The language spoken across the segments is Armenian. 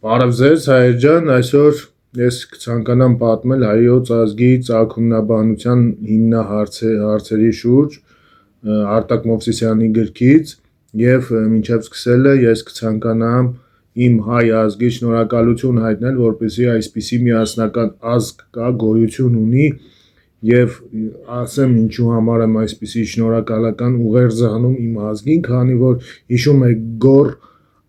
Բարև ձեզ Հայեր ջան, այսօր ես կցանկանամ պատմել հայոց ազգի ծագումնաբանության հիմնահարցերի շուրջ Արտակ Մովսիսյանի գրքից եւ մինչեւ սկսելը ես կցանկանամ իմ հայ ազգի շնորհակալություն հայտնել, որպեսզի այսպիսի միասնական ազգ կա, գոյություն ունի եւ ասեմ ինչու համար եմ այսպիսի շնորհակալական ուղերձ անում իմ ազգին, քանի որ հիշում եք Գոր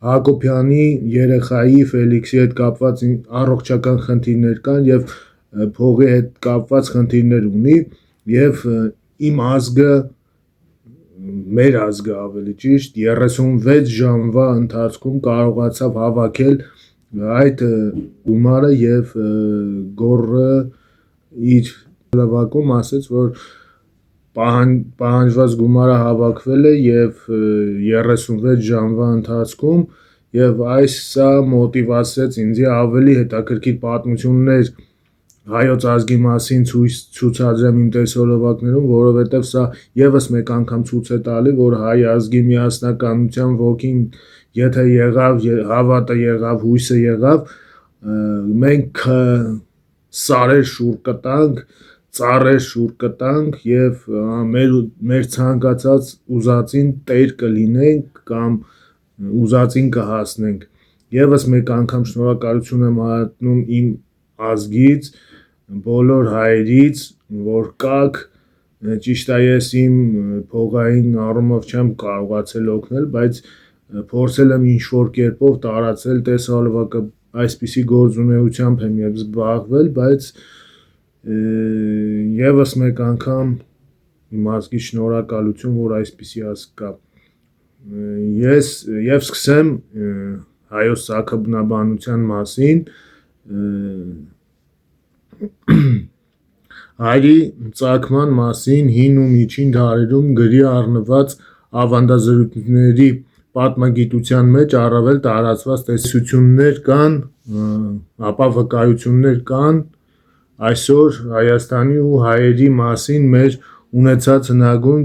Հակոբյանի երեխայի Ֆելիքսի հետ կապված առողջական խնդիրներ կան եւ փողի հետ կապված խնդիրներ ունի եւ իմ ազգը մեր ազգը ավելի ճիշտ 36 ժամվա ընթացքում կարողացավ հավաքել այդ գումարը եւ Գորը իր լավակում ասեց որ պահանջված գումարը հավաքվել է եւ 36 ժամվա ընթացքում եւ սա մոտիվացրեց ինձ ավելի հետաքրքիր պատմություններ հայոց ազգի մասին ցուցադրեմ իմ տեսոլովակներում, որովհետեւ սա եւս մեկ անգամ ցույց է տալի, որ հայ ազգի միասնականության ոգին եթե եղավ, հավատը եղավ, հույսը եղավ, մենք սարեր շուռ կտանք, ծառեր շուռ կտանք եւ մեր ցանկացած ուզածին տեր կլինենք կամ ուզածին կհասնենք եւս մեկ անգամ շնորհակալություն եմ հայտնում իմ ազգից բոլոր հայերից որ կաք ճիշտ է ես իմ փողային առումով չեմ կարողացել օգնել բայց փորձել եմ ինչ որ կերպով տարածել տեսահոլովակը այսպիսի գործունեությամբ եմ եւ զբաղվել բայց եւս մեկ անգամ իմ ազգի շնորհակալություն որ այսպիսի ազգ կա ես եւ սկսեմ հայոց ծագումնաբանության մասին հայերի ծագման մասին հին ու միջին դարերում գրի առնված ավանդազրույցների պատմագիտության մեջ առավել տարածված տեսություններ կան, ապա վկայություններ կան այսօր Հայաստանի ու հայերի մասին մեր ունեցած հնագույն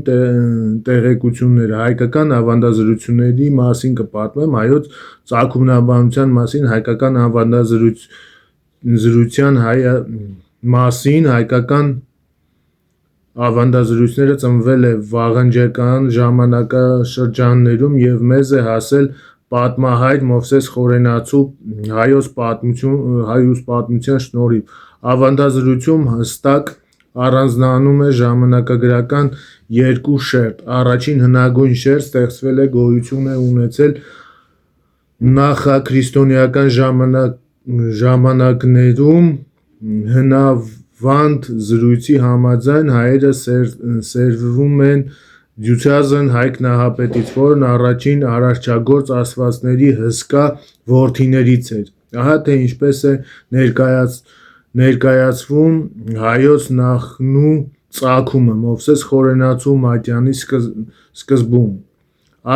տեղեկությունները հայկական ավանդազրույցների մասին կպատմեմ հայոց ծագումնաբանության մասին հայկական ավանդազրույցության մասին հայկական ավանդազրույցները ծնվել է վաղնջական ժամանակաշրջաններում եւ մեզ է հասել պատմահայր Մովսես Խորենացու հայոց պատմության շնորհիվ ավանդազրույցում հստակ առանձնանում է ժամանակագրական երկու շերտ առաջին հնագույն շերտ ստեղծվել է գոյություն է ունեցել նախաքրիստոնեական ժամանակներում հնավանդ զրույցի համաձայն հայերը սերվում են Դյուցազն Հայկ Նահապետից, որն առաջին արարչագործ աստվածների հսկա որդիներից էր։ Ահա թե ինչպես է ներկայացվում հայոց նախնու ծագումը Մովսես Խորենացու մատյանի սկզբում։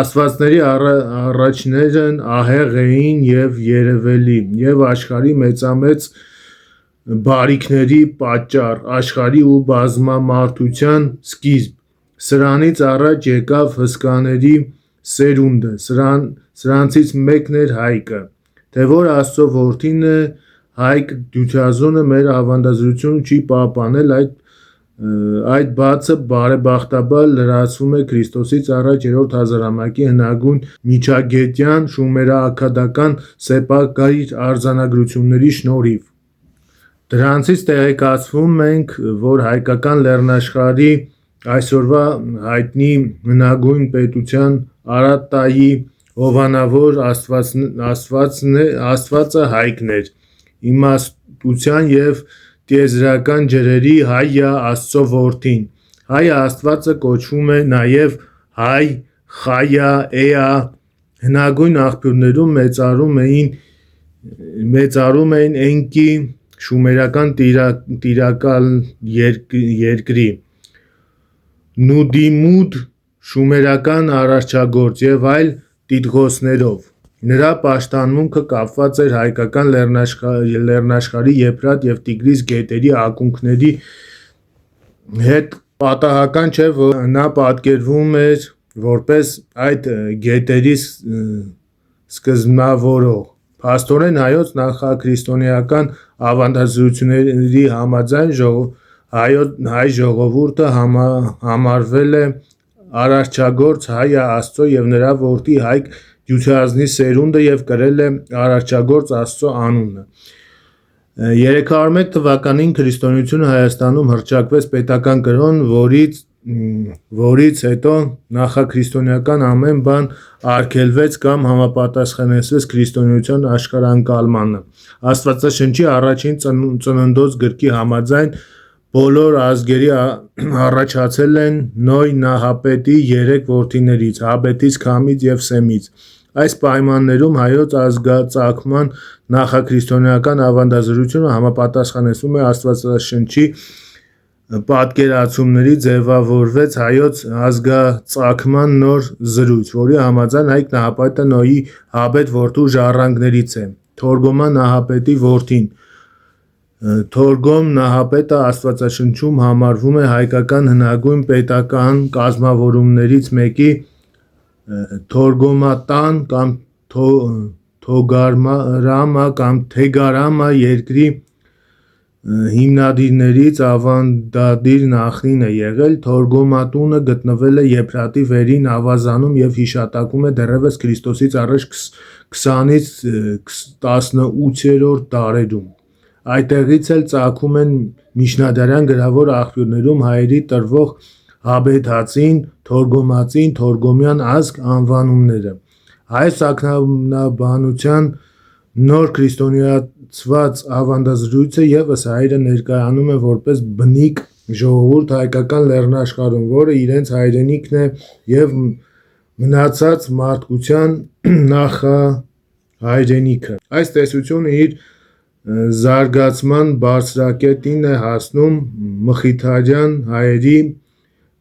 Աստվածների առաջներն ահեղ էին եւ երևելի եւ աշխարհի մեծամեծ բարիքների պատճառ, աշխարհի ու բազմամարդության սկիզբ։ Սրանից առաջ եկավ հսկաների սերունդը, սրանցից մեկն էր Հայկը, թե որ Աստծո որդին է Հայկ Դյուցազոնը մեր ավանդազրույցում չի պահպանել այդ բացը բարեբախտաբար լրացվում է Քրիստոսից առաջ 3-րդ հազարամյակի հնագույն միջագետյան շումերաաքադական սեպագրի արձանագրությունների շնորհիվ։ Դրանցից տեղեկացվում ենք, որ հայկական լեռնաշխարհի այսօրվա հայտնի հնագույն պետության Արատայի հովանավոր աստվածը Հայկն էր, իմաստության եւ տիեզերական ջրերի Հայա Աստծո որդին։ Հայ աստվածը կոչվում է նաեւ Հայ, Խայա, Էա, հնագույն աղբյուրներում մեծարում էին Էնկի շումերական տիրակալ երկրի, Նուդիմուդ շումերական արարչագործ եւ այլ տիտղոսներով։ Նրա պաշտամունքը կապված էր հայկական լեռնաշխարհի Եփրատ եւ Տիգրիս գետերի ակունքների հետ պատահական չէ, որ նա պատկերվում էր որպես այդ գետերի սկզբնավորող, Փաստորեն հայոց նախաքրիստոնեական ավանդազրույցների համաձայն հայ ժողովուրդը համարվել է արարչագործ հայ Աստծո եւ նրա որդի Հայկ Դյուցեազնի սերունդը եւ կրել է արարչագործ Աստծո անունը։ 301 թվականին քրիստոնեությունը Հայաստանում հռչակվեց պետական կրոն, որից հետո նախաքրիստոնեական ամեն բան արգելվեց կամ համապատասխանեցվեց քրիստոնեության աշխարհընկալմանը։ Աստվածաշնչի առաջին ծննդոց գրքի համաձայն բոլոր ազգերի առաջացել են Նոյ Նահապետի 3 որդիներից՝ Հաբետից, Քամից եւ Սեմից։ Այս պայմաններում հայոց ազգածագման նախաքրիստոնեական ավանդազրույցը համապատասխանեցվում է Աստվածաշնչի պատկերացումների, ձևավորվեց հայոց ազգածագման նոր զրույց, որի համաձայն Հայկ Նահապետը Նոյի Հաբետ որդու ժառանգներից է։ Թորգոմա Նահապետի որդին։ Թորգոմ Նահապետը Աստվածաշնչում համարվում է հայկական հնագույն պետական կազմավորումներից մեկի Թորգոմատան կամ Թոգարամա կամ Թեգարամա երկրի հիմնադիրներից ավանդադիր նախնին է եղել։ Թորգոմատունը գտնվել է Եփրատի վերին ավազանում եւ հիշատակվում է դեռևս Քրիստոսից առաջ 20-ից 18-րդ դարերում։ Այդտեղից էլ ծագում են միջնադարյան գրավոր աղբյուրներում հայերի տրվող Հաբեթածին, Թորգոմածին, Թորգոմյան ազգ անվանումները։ Հայ սահմանաբանության նոր քրիստոնեացված ավանդազրույցը ևս հայերը ներկայանում է որպես բնիկ ժողովուրդ հայկական լեռնաշխարհում, որը իրենց հայրենիքն է եւ մնացած մարդկության նախահայրենիքը։ Այս տեսությունը իր զարգացման բարձրակետին է հասնում մխիթարյան հայերի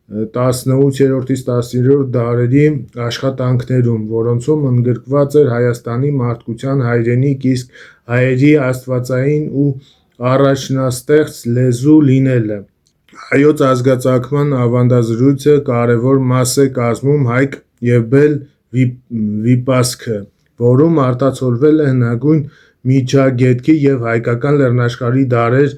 18-ից 19-րդ դարերի աշխատանքներում, որոնցում ընդգրկված էր Հայաստանի մարդկության հայրենիք, իսկ հայերի աստվածային ու առաջնաստեղծ լեզու լինելը։ Հայոց ազգածագման ավանդազրույցը կարևոր մաս է կազմում Հայկ եւ Բել վիպասքը, որում արտացոլվել է հնագույն Միջագետքի եւ հայկական լեռնաշխարհի դարեր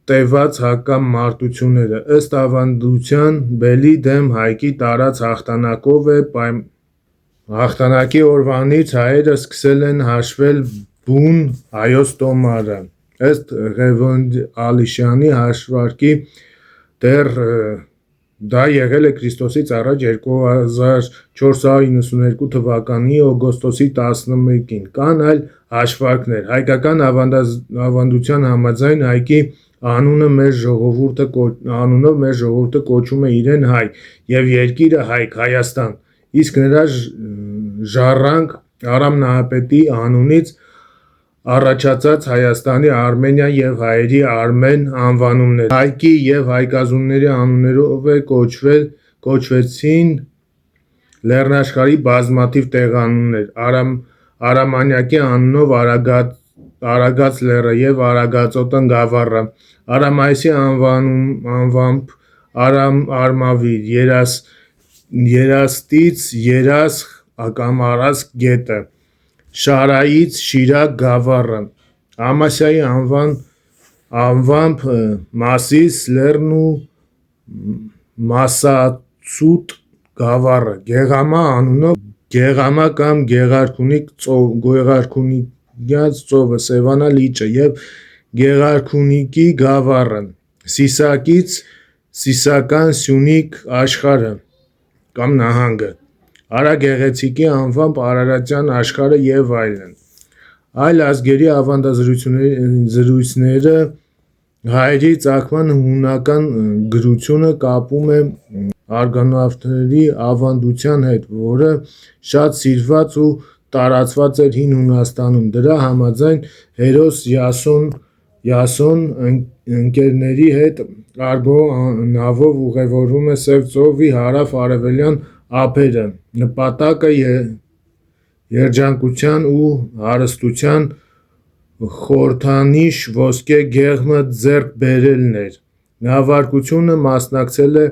տեված հակամարտությունները։ Ըստ ավանդության Բելի դեմ Հայկի տարած հաղթանակով է հաղթանակի օրվանից հայերը սկսել են հաշվել բուն հայոց տոմարը։ Ըստ Ղևոնդի Ալիշյանի հաշվարկի դեռ դա եղել է Քրիստոսից առաջ 2492 թվականի օգոստոսի 11-ին։ Կան այլ հաշվարկներ։ Հայկական ավանդության համաձայն Հայկի անունով մեր ժողովուրդը կոչում է իրեն հայ եւ երկիրը Հայք, Հայաստան, իսկ նրա ժառանգ Արամ Նահապետի անունից առաջացած Հայաստանի, Արմենիա եւ հայերի Արմեն անվանումները։ Հայկի եւ հայկազունների անուններով է կոչվեցին լեռնաշխարհի բազմաթիվ տեղանուններ։ Արամանյակի անունով Արագած լեռը եւ Արագածոտն գավառը, Արամայիսի անվամբ Արմավիր, Երաստից Երասխ կամ Արասք գետը, Շարայից Շիրակ գավառը, Ամասիայի անվամբ Մասիս լեռն ու Մասացուտ գավառը, Գեղամա անունով Գեղամա կամ Գեղարքունիքյաց ծովը, Սևանա լիճը եւ Գեղարքունիքի գավառը, Սիսակից Սիսական Սյունիք աշխարհը կամ նահանգը, Արագեղեցիկի անվամբ Արարատյան աշխարհը եւ այլն։ Այլ ազգերի ավանդազրույցները հայերի ծագման հունական գրությունը կապում է արգանավտների ավանդության հետ, որը շատ սիրված ու տարածված էր Հին Հունաստանում։ Դրա համաձայն Հերոս Յասոն ընկերների հետ Արգո նավով ուղևորվում է Սև ծովի հարավ-արևելյան ափերը։ Նպատակը երջանկության ու հարստության խորհրդանիշ ոսկե գեղմը ձեռք բերելն էր։ Նավարկությունը մասնակցել է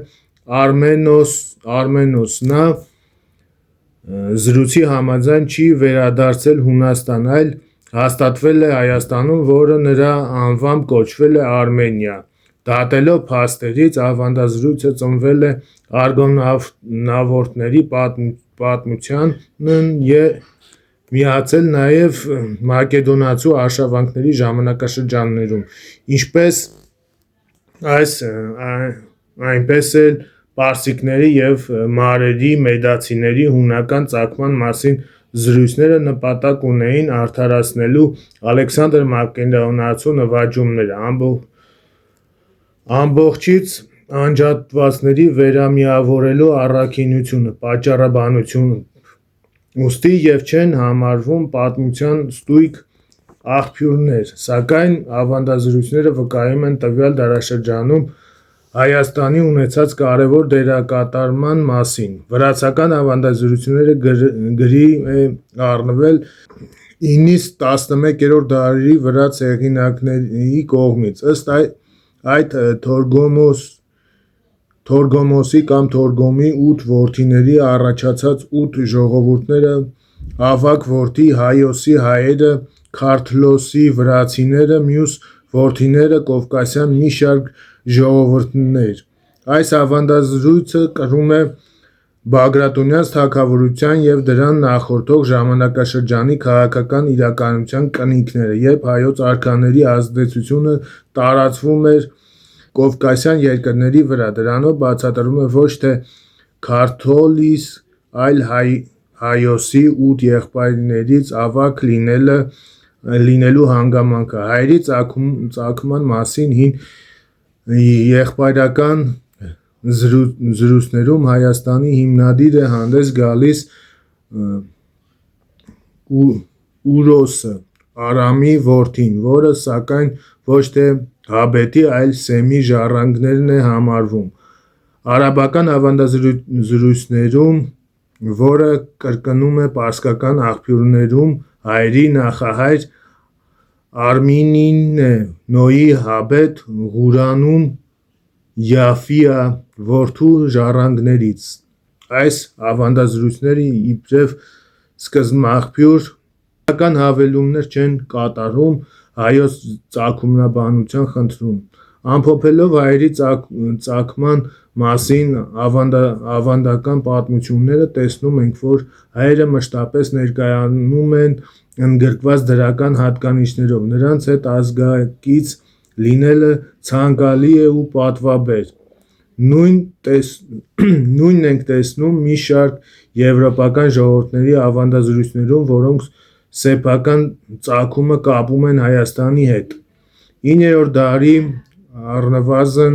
Արմենոս։ Նա զրույցի համաձայն չի վերադարձել Հունաստան, այլ հաստատվել է Հայաստանում, որը նրա անվամբ կոչվել է Արմենիա։ Դատելով փաստերից, ավանդազրույցը ծնվել է արգոնավորդների պատմությանն միացել նաև մակեդոնացու արշավանքների ժամանակաշրջաններում, այնպես էլ պարսիկների և մարերի մեդացիների հունական ծագման մասին զրույցները նպատակ ունեին արդարացնելու Ալեքսանդր Մակեդոնացու նվաճումները, ամբողջից անջատվածների վերամիավորելու առաքինությունը, պատճառաբանությունը, ուստի և չեն համարվում պատմության ստույգ աղբյուրներ, սակայն ավանդազրույցները վկայում են տվյալ դարաշրջանում Հայաստանի ունեցած կարևոր դերակատարման մասին։ Վրացական ավանդազրույցները գրի է առնվել 9-11-րդ դարերի վրաց հեղինակների կողմից։ Ըստ այդ Թորգոմոսի կամ Թորգոմի 8 որդիների առաջացած 8 ժողովուրդները՝ ավագ որդի Հայոսի հայերը, Քարթլոսի վրացիները, մյուս որդիները կովկասյան մի շարք ժողովուրդներ։ Այս ավանդազրույցը կրում է Բագրատունյան թագավորության և դրան նախորդող ժամանակաշրջանի քաղաքական իրականության կնիքները, երբ հայոց արքաների ազդեցությունը տարածվում էր կովկասյան երկրների վրա։ Դրանով բացատրվում է ոչ թե Քարթլոսի, այլ Հայոսի 8 եղբայրներից ավագ լինելու հանգամանքը։ Հայերի ծագման մասին հին եղբայրական զրույցներում Հայաստանի հիմնադիր է հանդես գալիս Ուրոսը, Արամի որդին, որը սակայն ոչ թե Հաբետի, այլ Սեմի ժառանգն է համարվում։ Արաբական ավանդազրույցներում, որը կրկնում է պարսկական աղբյուրներում, հայերի նախահայր Արմինին է, Նոյի Հաբետ, Ղուրանում Յաֆիա որդու ժառանգներից։ Այս ավանդազրույցները իբրև սկզբնաղբյուր պատմական հավելումներ չեն կատարում հայոց ծագումնաբանության խնդրում։ Ամփոփելով հայերի ծագման մասին ավանդական պատմությունները, տեսնում ենք, որ հայերը մշտապես ներկայանում են ընդգրկված դրական հատկանիշներով, նրանց հետ ազգակից լինելը ցանկալի է ու պատվաբեր։ Նույնն ենք տեսնում մի շարք եվրոպական ժողովուրդների ավանդազրույցներում, որոնք սեփական ծագումը կապում են Հայաստանի հետ։ 9-րդ դարի առնվազն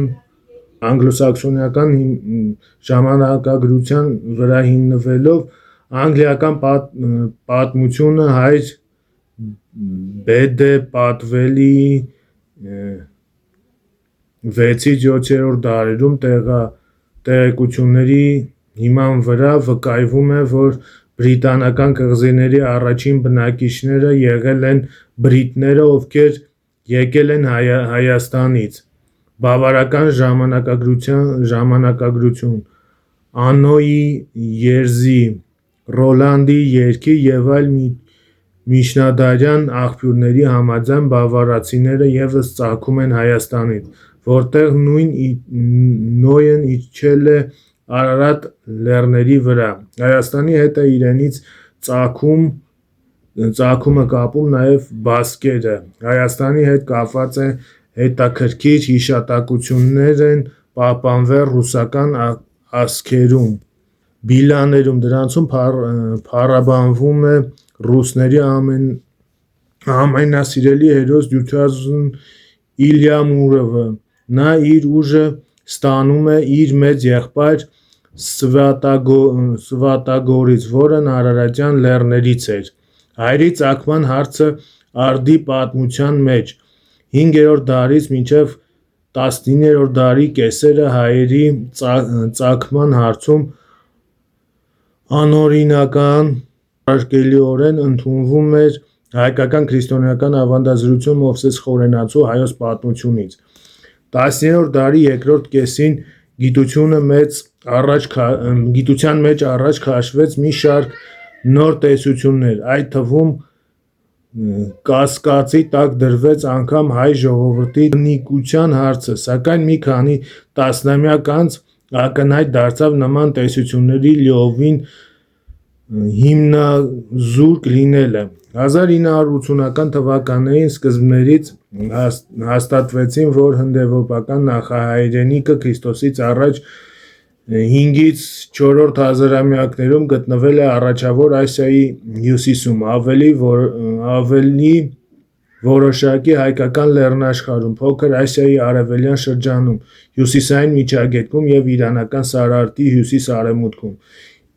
անգլոսաքսոնական ժամանակագրության վրա հիմնվելով անգլիական պատմությունը հայր Բեդը պատվելի 6-7-րդ դարերում տեղեկությունների հիման վրա վկայվում է, որ բրիտանական կղզիների առաջին բնակիչները եղել են բրիտները, ովքեր եկել են Հայաստանից։ Բավարարական ժամանակագրություն, Աննոյի երզի, Ռոլանդի երգի և այլ միջնադարյան աղբյուրների համաձայն բավարացիները ևս ծագում են Հայաստանից, որտեղ նույն Նոյն իջել է Արարատ լեռների վրա։ Հայաստանի հետ իրենց ծագումը կապում նաև բասկերը։ Հայաստանի հետ կապված հետաքրքիր հիշատակություններ են պահպանվել ռուսական ասքերում, բիլաներում, դրանցում փառաբանվում է ռուսների ամենասիրելի հերոս Դյուցյոզն Իլյա Մուրովը։ Նա իր ուժը ստանում է իր մեծ եղբայր Սվատագորից, որն Արարատյան լեռներից էր։ Հայերի ծագման հարցը արդի պատմության մեջ 5-րդ դարից մինչև 19-րդ դարի կեսերը հայերի ծագման հարցում անօրինական անապատկելիորեն ընդունվում էր հայկական քրիստոնեական ավանդազրույցը Մովսես Խորենացու հայոց պատմությունից։ 10-րդ դարի երկրորդ կեսին գիտության մեջ առաջ քաշվեց մի շարք նոր տեսություններ, այդ թվում կասկածի տակ դրվեց անգամ հայ ժողովրդի բնիկության հարցը, սակայն մի քանի տասնամյակ անց ակնհայտ դարձավ նման տեսությունների լիովին հիմնազուրկ լինելը։ 1980-ական թվականների սկզբներից հաստատվեցին, որ հնդեվրոպական նախահայրենիքը Քրիստոսից առաջ 5-ից 4-րդ հազարամյակներում գտնվել է առաջավոր Ասիայի հյուսիսում, ավելի որոշակի հայկական լեռնաշխարհում, Փոքր Ասիայի արևելյան շրջանում, Հյուսիսային միջագետքում և Իրանական Սարահարթի հյուսիս-արևմուտքում։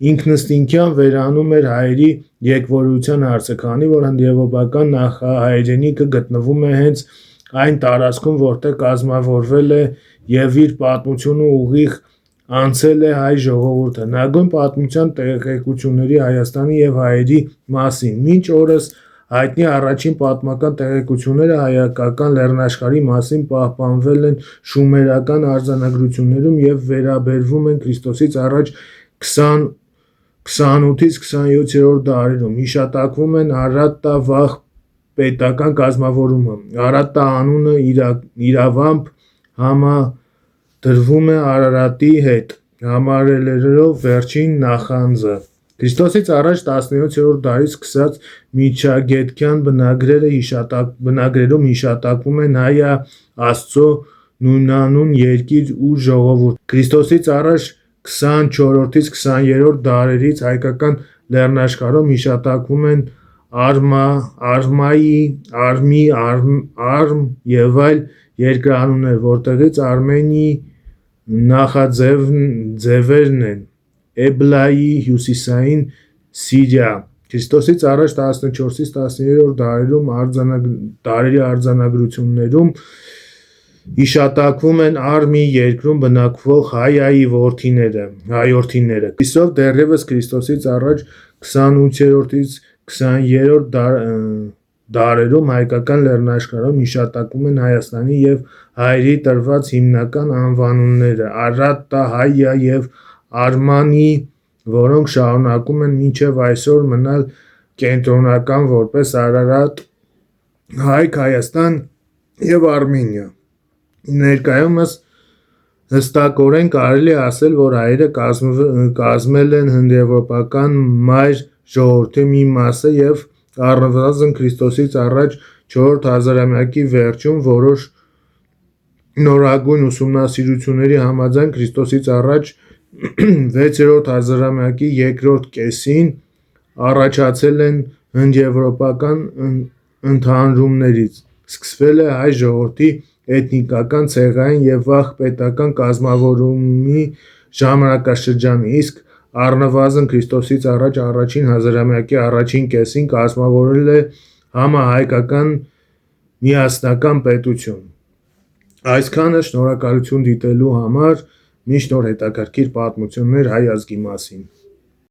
Ինքնըստինքյան վերանում էր հայերի եկվորության հարցը, քանի որ հնդեվրոպական նախահայրենիքը գտնվում է հենց այն տարածքում, որտեղ կազմավորվել է և իր պատմությունը ուղիղ անցել է հայ ժողովուրդը։ Հնագույն պատմության տեղեկությունները Հայաստանի և հայերի մասին մինչ օրս հայտնի առաջին պատմական տեղեկությունները հայկական լեռնաշխարհի մասին պահպանվել են շումերական արձանագրություններում և վերաբերվում են Քրիստոսից առաջ 28-ից 27-րդ դարերում։ Հիշատակվում են Արատտա վաղ պետական կազմավորումը։ Արատտա անունը իրավամբ համադրվում է Արարատի հետ, համարելով վերջին նախանձը։ Քրիստոսից առաջ 17-րդ դարից սկսած միջագետքյան բնագրերում հիշատակվում են Հայա Աստծո նույնանուն երկիր ու ժողովուրդ։ Քրիստոսից առաջ 24-ից 20-րդ դարերից հայկական լեռնաշխարհում հիշատակվում են Արմայի, Արմի, Արմ և այլ երկրարանուններ, որտեղից Արմենի նախաձևերն են Էբլայի, Հյուսիսային Սիրիա։ Քրիստոսից առաջ 14-ից 13-րդ դարերի արձանագրություններում հիշատակվում են Արմի երկրում բնակվող Հայայի հայորդիները։ Այսով դեռևս Քրիստոսից առաջ 28-ից 20-րդ դարերում հայկական լեռնաշխարհում հիշատակվում են Հայաստանի և հայերի տրված հիմնական անվանումները Արատտա, Հայա և Արմանի, որոնք շարունակում են մինչև այսօր մնալ կենտրոնական որպես Արարատ, Հայք, Հայաստան և Արմենիա։ Ներկայումս հստակորեն կարելի է ասել, որ հայերը կազմել են հնդեվրոպական մայր ժողովրդի մի մասը և առնվազն Քրիստոսից առաջ 4-րդ հազարամյակի վերջում որոշ նորագույն ուսումնասիրությունների համաձայն Քրիստոսից առաջ 6-րդ հազարամյակի երկրորդ կեսին առաջացել են հնդեվրոպական ընդհանրումներից։ Սկսվել է հայ ժողովրդի էթնիկական, ցեղային և վաղ պետական կազմավորումի ժամանակաշրջանը, իսկ առնվազն Քրիստոսից առաջ առաջին հազարամյակի առաջին կեսին կազմավորվել է համահայկական միասնական պետություն։ Այսքանը, շնորհակալություն դիտելու համար, մինչ նոր հետաքրքիր պատմություններ հայ ազգի մասին։